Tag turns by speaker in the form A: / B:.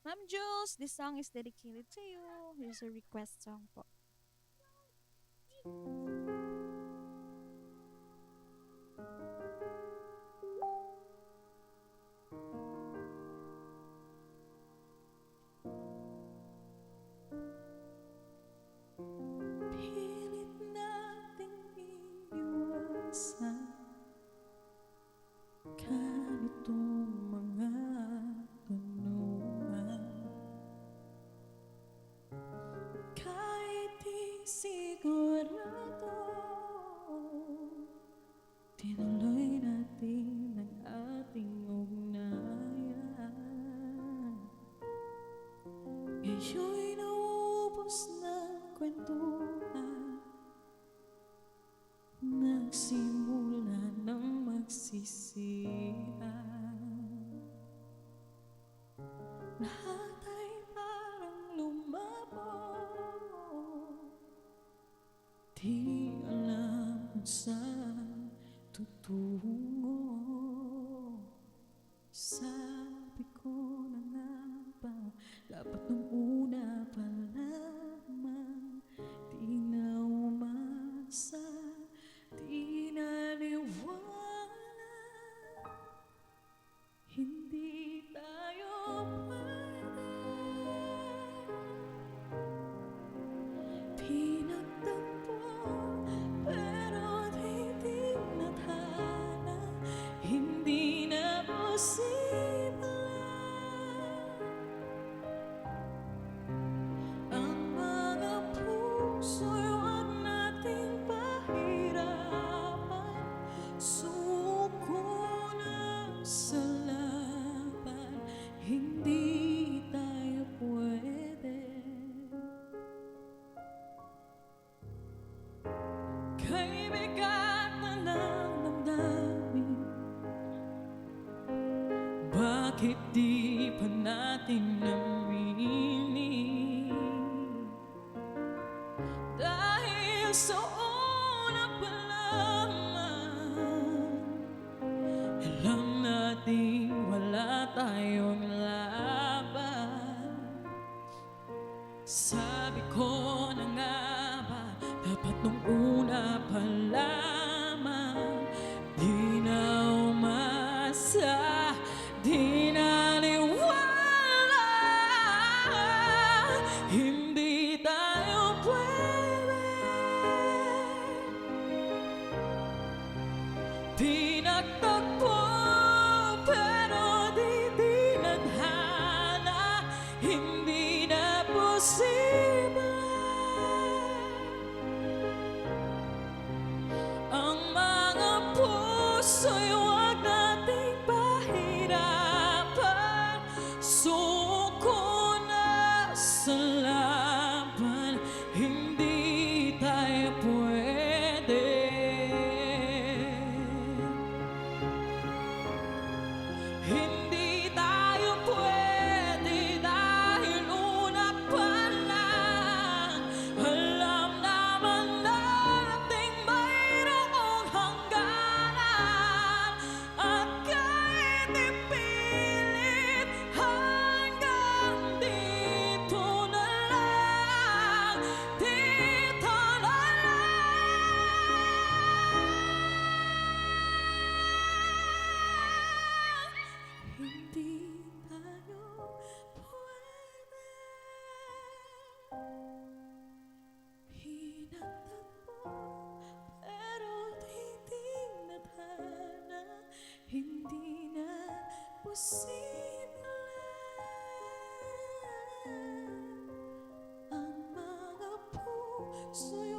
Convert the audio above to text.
A: Ma'am Jules, this song is dedicated to you. Here's a request song po.
B: Pilit nating iniwasan ganitong mga tanungan. Kahit di sigurado, tinuloy natin ang ating ugnayan. Ngayon'y naubos ng kwentuhan, nagsimula ng magsisihan. Lahat ay parang lumabo, di alam kung saan tutungo. Sabi ko na nga ba, dapat nung una pa lamang di na umasa, di naniwala. Hindi tayo pwede, pinagtagpo pero di tinadhana. Hindi na posible ang mga puso'y huwag nating pahirapan. Suko na sa laban, hindi tayo pwede. Kay bigat na ng damdamin, bakit di pa natin namini? Dahil sa una pa lamang, alam natin wala tayong laban. Sabi ko na nga ba, dapat nung una pa lamang di na umasa, di naniwala. Hindi tayo pwede, pinagtagpo pero di tinadhana. Hindi na posible ang mga puso'y huwag nating pahirapan. Suko na sa laban, hindi tayo pwede. Hindi tayo pwede dahil una pa lang, alam naman nating mayroong hangganan. At kahit ipilit, hanggang dito na lang, dito na lang. Hindi tayo pwede, pinagtagpo pero di tinadhana. Hindi na posible ang mga puso'y